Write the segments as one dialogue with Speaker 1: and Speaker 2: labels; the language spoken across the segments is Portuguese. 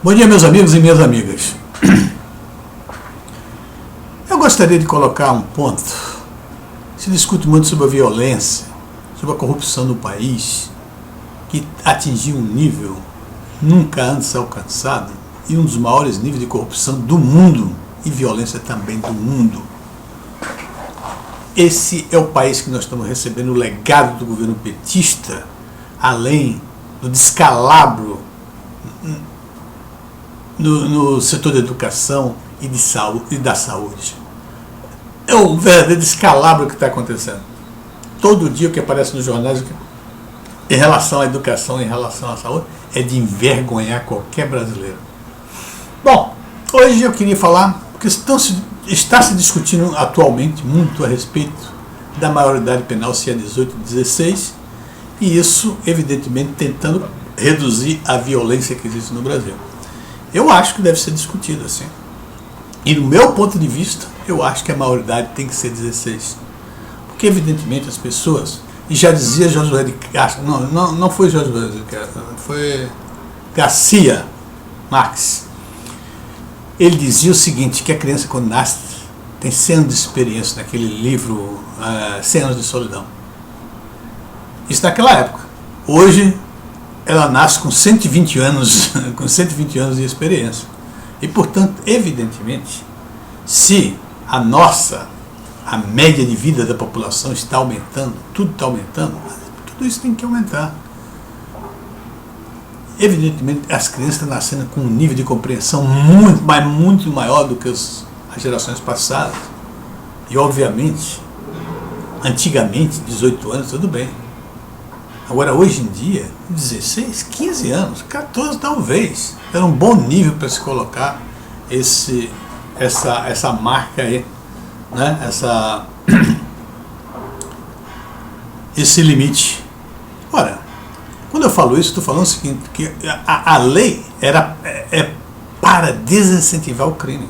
Speaker 1: Bom dia, meus amigos e minhas amigas. Eu gostaria de colocar um ponto. Se discute muito sobre a violência, sobre a corrupção no país, que atingiu um nível nunca antes alcançado e um dos maiores níveis de corrupção do mundo e violência também do mundo. Esse é o país que nós estamos recebendo o legado do governo petista, além do descalabro no setor da educação e da saúde. É um verdadeiro descalabro que está acontecendo. Todo dia o que aparece nos jornais em relação à educação, em relação à saúde, é de envergonhar qualquer brasileiro. Bom, hoje eu queria falar, porque está se discutindo atualmente muito a respeito da maioridade penal, se é 18 ou 16, e isso, evidentemente, tentando reduzir a violência que existe no Brasil. Eu acho que deve ser discutido assim. E do meu ponto de vista, eu acho que a maioridade tem que ser 16. Porque, evidentemente, as pessoas, e já dizia Josué de Castro, não foi Josué de Castro, foi Garcia Marques. Ele dizia o seguinte, que a criança quando nasce tem 100 anos de experiência naquele livro 100 anos de solidão. Isso naquela época. Hoje ela nasce com 120 anos, com 120 anos de experiência. E, portanto, evidentemente, se a média de vida da população está aumentando, tudo está aumentando, tudo isso tem que aumentar. Evidentemente, as crianças estão nascendo com um nível de compreensão muito maior do que as gerações passadas. E, obviamente, antigamente, 18 anos, tudo bem. Agora, hoje em dia, 16, 15 anos, 14 talvez, era um bom nível para se colocar essa marca aí, né? Esse limite. Ora, quando eu falo isso, estou falando o seguinte, que a lei é para desincentivar o crime.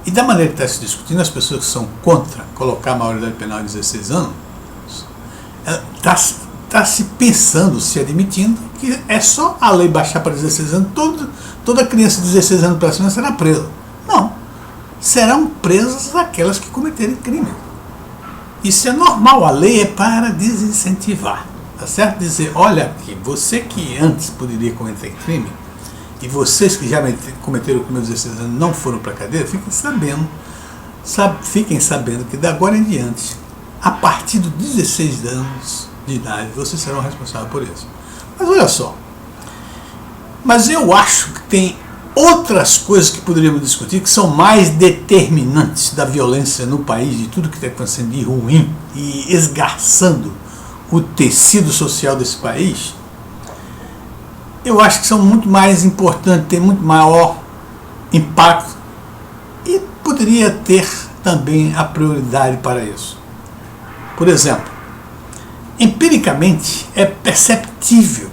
Speaker 1: E da maneira que está se discutindo, as pessoas que são contra colocar a maioridade penal em 16 anos, está se pensando, se admitindo, que é só a lei baixar para 16 anos, toda criança de 16 anos para cima será presa. Não. Serão presas aquelas que cometerem crime. Isso é normal, a lei é para desincentivar. Tá certo? Dizer, olha aqui, você que antes poderia cometer crime, e vocês que já cometeram crime aos 16 anos não foram para a cadeia, fiquem sabendo que da agora em diante, a partir dos 16 anos de idade, vocês serão responsáveis por isso. Mas olha só, eu acho que tem outras coisas que poderíamos discutir que são mais determinantes da violência no país, de tudo que está acontecendo de ruim e esgarçando o tecido social desse país. Eu acho que são muito mais importantes, têm muito maior impacto e poderia ter também a prioridade para isso. Por exemplo, empiricamente é perceptível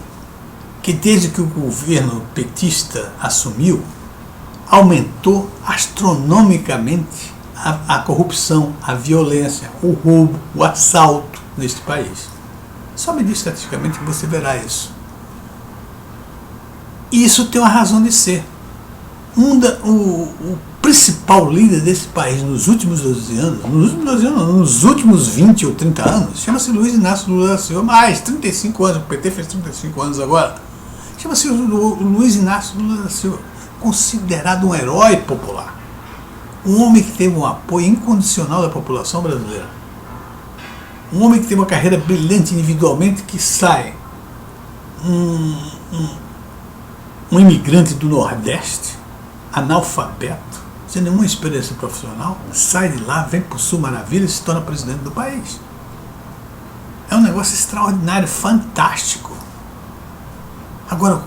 Speaker 1: que desde que o governo petista assumiu, aumentou astronomicamente a corrupção, a violência, o roubo, o assalto neste país. Só me diz estatisticamente que você verá isso. E isso tem uma razão de ser. O principal líder desse país nos últimos 12 anos, nos últimos 20 ou 30 anos, chama-se Luiz Inácio Lula da Silva, mais 35 anos, o PT fez 35 anos agora, chama-se Luiz Inácio Lula da Silva, considerado um herói popular, um homem que teve um apoio incondicional da população brasileira, um homem que teve uma carreira brilhante individualmente, que sai um imigrante do Nordeste, analfabeto, sem nenhuma experiência profissional, sai de lá, vem para o Sul Maravilha e se torna presidente do país. É um negócio extraordinário, fantástico. Agora,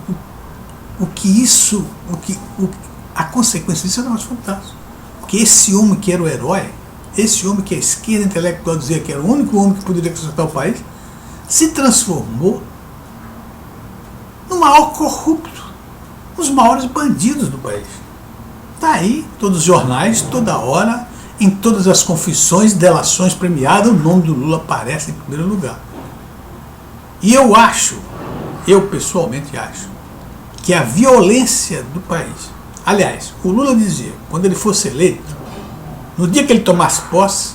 Speaker 1: a consequência disso é um negócio fantástico. Porque esse homem que era o herói, esse homem que a esquerda intelectual dizia que era o único homem que poderia consertar o país, se transformou no maior corrupto, nos maiores bandidos do país. Está aí, todos os jornais, toda hora, em todas as confissões, delações premiadas, o nome do Lula aparece em primeiro lugar. E eu pessoalmente acho, que a violência do país... Aliás, o Lula dizia, quando ele fosse eleito, no dia que ele tomasse posse,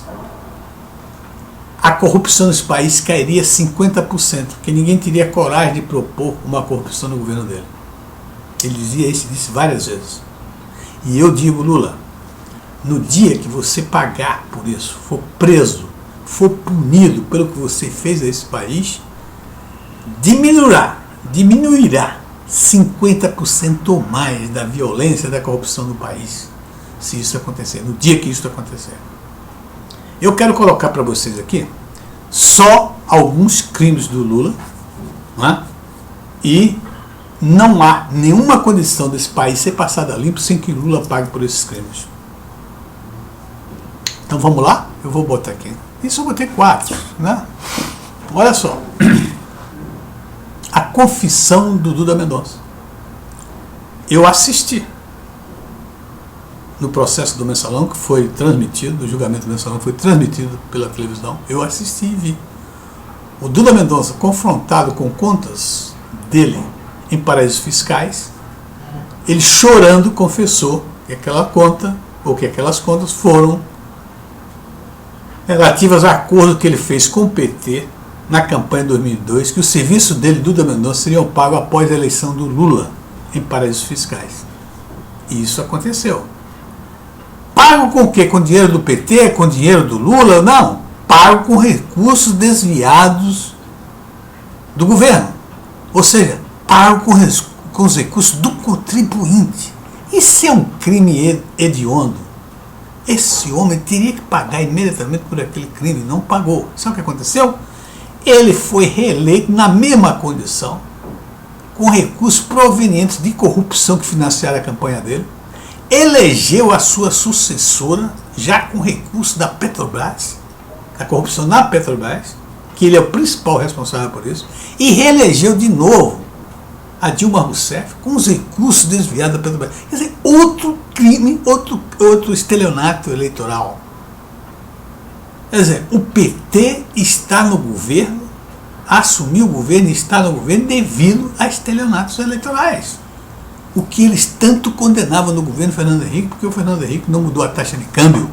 Speaker 1: a corrupção nesse país cairia 50%, porque ninguém teria coragem de propor uma corrupção no governo dele. Ele dizia isso, disse várias vezes. E eu digo, Lula, no dia que você pagar por isso, for preso, for punido pelo que você fez a esse país, diminuirá 50% ou mais da violência da corrupção no país, se isso acontecer, no dia que isso acontecer. Eu quero colocar para vocês aqui só alguns crimes do Lula, não é? E não há nenhuma condição desse país ser passado a limpo sem que Lula pague por esses crimes. Então vamos lá? Eu vou botar aqui. Isso eu botei 4, né? Olha só. A confissão do Duda Mendonça. Eu assisti no processo do Mensalão, que foi transmitido, o julgamento do Mensalão foi transmitido pela televisão. Eu assisti e vi. O Duda Mendonça confrontado com contas dele em paraísos fiscais, ele chorando confessou que aquela conta, ou que aquelas contas foram relativas a acordo que ele fez com o PT na campanha de 2002, que o serviço dele, Duda Mendonça, seriam pagos após a eleição do Lula em paraísos fiscais. E isso aconteceu. Pago com o quê? Com dinheiro do PT? Com dinheiro do Lula? Não. Pago com recursos desviados do governo. Ou seja, pago com os recursos do contribuinte. Isso é um crime hediondo. Esse homem teria que pagar imediatamente por aquele crime, não pagou. Sabe o que aconteceu? Ele foi reeleito na mesma condição, com recursos provenientes de corrupção que financiaram a campanha dele, elegeu a sua sucessora, já com recursos da Petrobras, a corrupção na Petrobras, que ele é o principal responsável por isso, e reelegeu de novo a Dilma Rousseff com os recursos desviados da Petrobras. Quer dizer, outro crime, outro estelionato eleitoral. Quer dizer, o PT está no governo, assumiu o governo e está no governo devido a estelionatos eleitorais. O que eles tanto condenavam no governo Fernando Henrique, porque o Fernando Henrique não mudou a taxa de câmbio.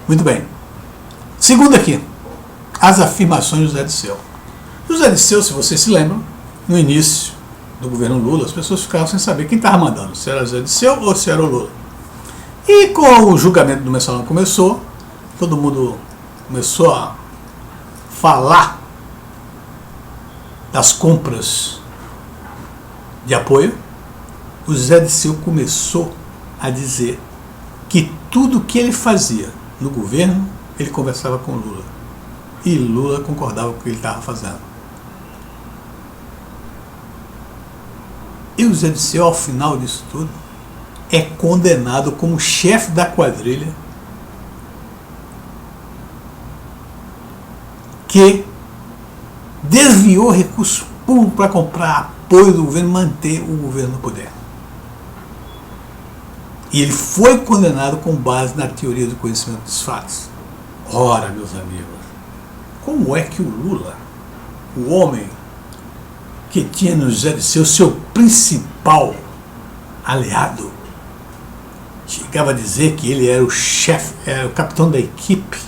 Speaker 1: Muito bem. Segundo aqui, as afirmações do José Dirceu. José Dirceu, se vocês se lembram, no início do governo Lula, as pessoas ficavam sem saber quem estava mandando, se era José Dirceu ou se era o Lula. E com o julgamento do Mensalão começou, todo mundo começou a falar das compras de apoio. O José Dirceu começou a dizer que tudo que ele fazia no governo, ele conversava com Lula. E Lula concordava com o que ele estava fazendo. E o José Dirceu, ao final disso tudo, é condenado como chefe da quadrilha que desviou recursos públicos para comprar apoio do governo e manter o governo no poder. E ele foi condenado com base na teoria do conhecimento dos fatos. Ora, meus amigos, como é que o Lula, o homem que tinha no José Dirceu seu principal aliado, chegava a dizer que ele era o chefe, era o capitão da equipe,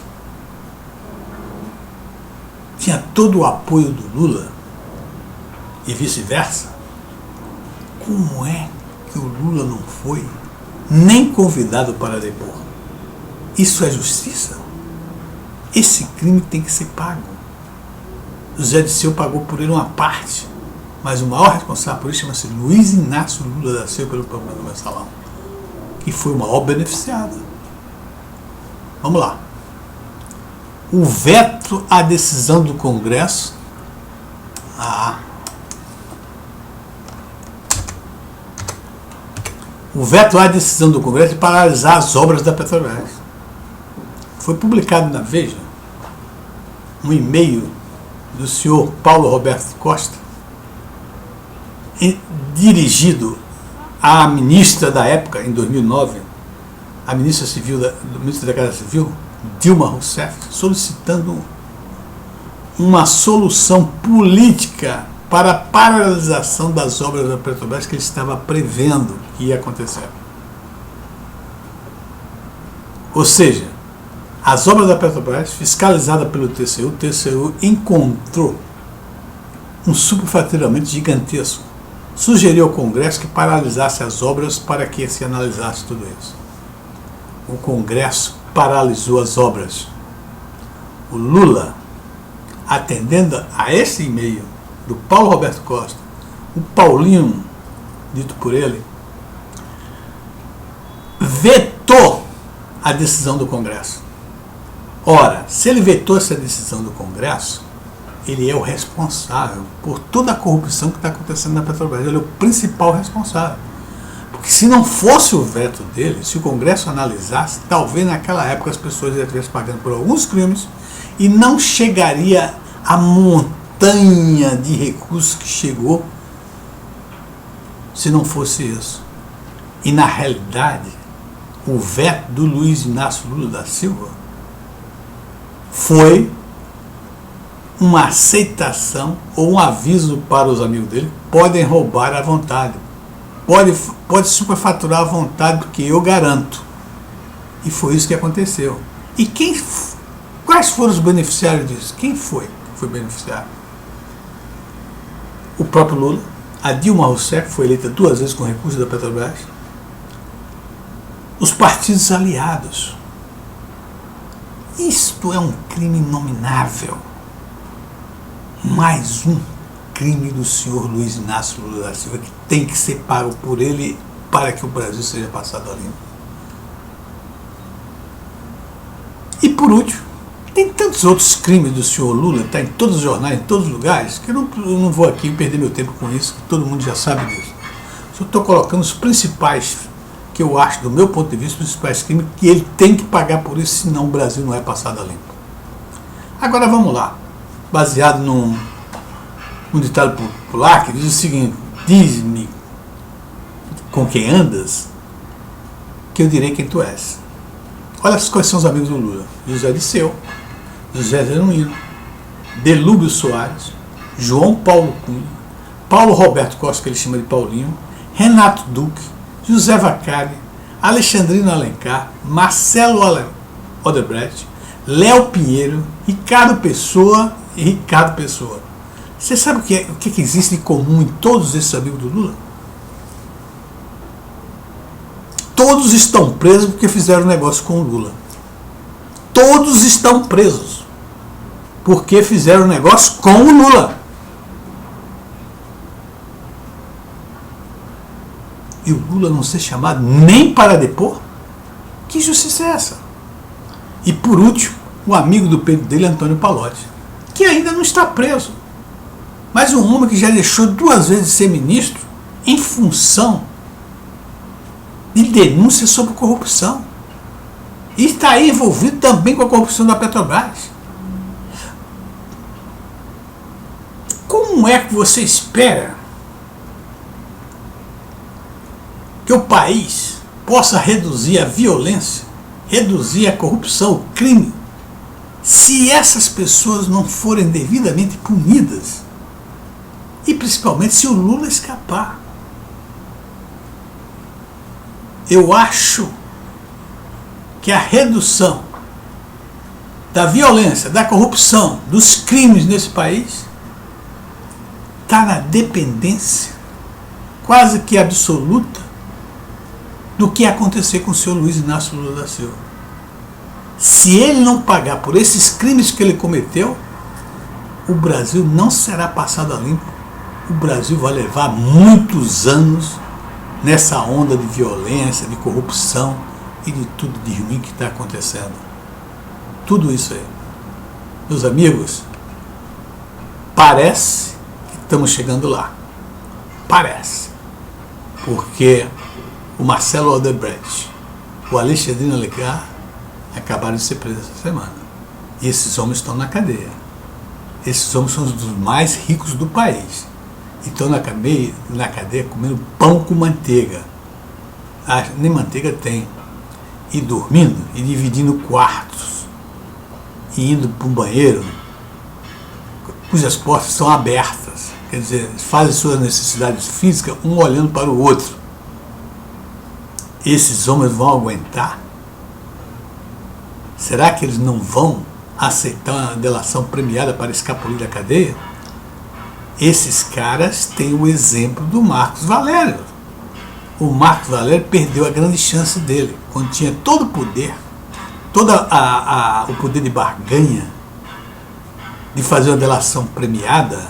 Speaker 1: tinha todo o apoio do Lula e vice-versa? Como é que o Lula não foi nem convidado para depor? Isso é justiça? Esse crime tem que ser pago. José Dirceu pagou por ele uma parte, mas o maior responsável por isso chama-se Luiz Inácio Lula da Silva pelo programa do Mensalão, que foi o maior beneficiado. Vamos lá. O veto à decisão do Congresso. O veto à decisão do Congresso de paralisar as obras da Petrobras. Foi publicado na Veja um e-mail do senhor Paulo Roberto Costa, dirigido à ministra da época, em 2009, a ministra civil, ministra da Casa Civil, Dilma Rousseff, solicitando uma solução política para a paralisação das obras da Petrobras que ele estava prevendo que ia acontecer. Ou seja, as obras da Petrobras, fiscalizadas pelo TCU, o TCU encontrou um superfaturamento gigantesco. Sugeriu ao Congresso que paralisasse as obras para que se analisasse tudo isso. O Congresso paralisou as obras. O Lula, atendendo a esse e-mail do Paulo Roberto Costa, o Paulinho, dito por ele, vetou a decisão do Congresso. Ora, se ele vetou essa decisão do Congresso, ele é o responsável por toda a corrupção que está acontecendo na Petrobras. Ele é o principal responsável. Porque se não fosse o veto dele, se o Congresso analisasse, talvez naquela época as pessoas já estivessem pagando por alguns crimes e não chegaria a montanha de recursos que chegou se não fosse isso. E na realidade, o veto do Luiz Inácio Lula da Silva foi uma aceitação ou um aviso para os amigos dele: podem roubar à vontade, pode superfaturar à vontade, porque eu garanto. E foi isso que aconteceu. E quais foram os beneficiários disso? Quem foi beneficiário? O próprio Lula, a Dilma Rousseff, foi eleita 2 vezes com recursos da Petrobras, os partidos aliados. Isto é um crime inominável. Mais um crime do senhor Luiz Inácio Lula da Silva que tem que ser pago por ele para que o Brasil seja passado a limpo. E por último, tem tantos outros crimes do senhor Lula, está em todos os jornais, em todos os lugares, que eu não vou aqui perder meu tempo com isso, que todo mundo já sabe disso. Só estou colocando os principais, que eu acho, do meu ponto de vista, os principais crimes que ele tem que pagar por isso, senão o Brasil não é passado a limpo. Agora vamos lá, baseado num ditado popular que diz o seguinte: diz-me com quem andas, que eu direi quem tu és. Olha quais são os amigos do Lula: José Disseu, José Genuíno, Delúbio Soares, João Paulo Cunha, Paulo Roberto Costa, que ele chama de Paulinho, Renato Duque, José Vacari, Alexandrino Alencar, Marcelo Odebrecht, Léo Pinheiro, Ricardo Pessoa e Ricardo Pessoa. Você sabe o que existe de comum em todos esses amigos do Lula? Todos estão presos porque fizeram negócio com o Lula. Todos estão presos porque fizeram negócio com o Lula. E o Lula não ser chamado nem para depor? Que justiça é essa? E por último, o amigo do peito dele, Antônio Pallotti, que ainda não está preso, mas um homem que já deixou 2 vezes de ser ministro em função de denúncias sobre corrupção. E está aí envolvido também com a corrupção da Petrobras. Como é que você espera que o país possa reduzir a violência, reduzir a corrupção, o crime, se essas pessoas não forem devidamente punidas? E principalmente se o Lula escapar. Eu acho que a redução da violência, da corrupção, dos crimes nesse país está na dependência quase que absoluta do que acontecer com o senhor Luiz Inácio Lula da Silva. Se ele não pagar por esses crimes que ele cometeu, o Brasil não será passado a limpo. O Brasil vai levar muitos anos nessa onda de violência, de corrupção e de tudo de ruim que está acontecendo. Tudo isso aí. Meus amigos, parece que estamos chegando lá. Parece. Porque o Marcelo Odebrecht, o Alexandrino Alencar acabaram de ser presos essa semana. E esses homens estão na cadeia. Esses homens são os dos mais ricos do país. E estão na cadeia comendo pão com manteiga. Ah, nem manteiga tem. E dormindo, e dividindo quartos, e indo para um banheiro cujas portas estão abertas. Quer dizer, fazem suas necessidades físicas um olhando para o outro. Esses homens vão aguentar? Será que eles não vão aceitar uma delação premiada para escapulir da cadeia? Esses caras têm o exemplo do Marcos Valério. O Marcos Valério perdeu a grande chance dele, quando tinha todo o poder, o poder de barganha, de fazer uma delação premiada,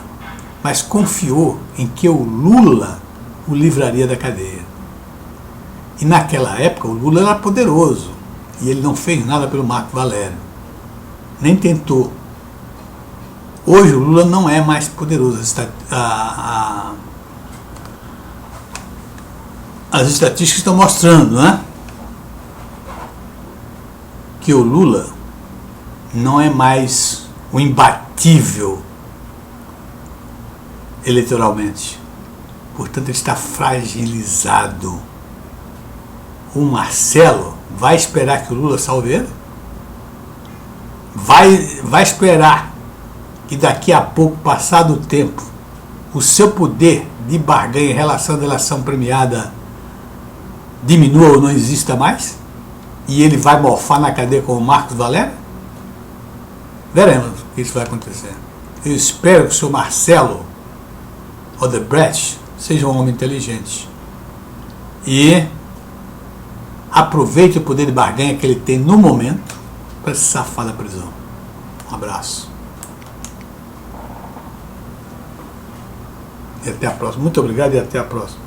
Speaker 1: mas confiou em que o Lula o livraria da cadeia. E naquela época o Lula era poderoso, e ele não fez nada pelo Marcos Valério, nem tentou. Hoje o Lula não é mais poderoso. As estatísticas estão mostrando, né, que o Lula não é mais o imbatível eleitoralmente. Portanto, ele está fragilizado. O Marcelo vai esperar que o Lula salve ele? Vai esperar que daqui a pouco, passado o tempo, o seu poder de barganha em relação à delação premiada diminua ou não exista mais? E ele vai morfar na cadeia com o Marcos Valério? Veremos o que isso vai acontecer. Eu espero que o senhor Marcelo Odebrecht seja um homem inteligente e aproveite o poder de barganha que ele tem no momento para se safar da prisão. Um abraço. E até a próxima. Muito obrigado e até a próxima.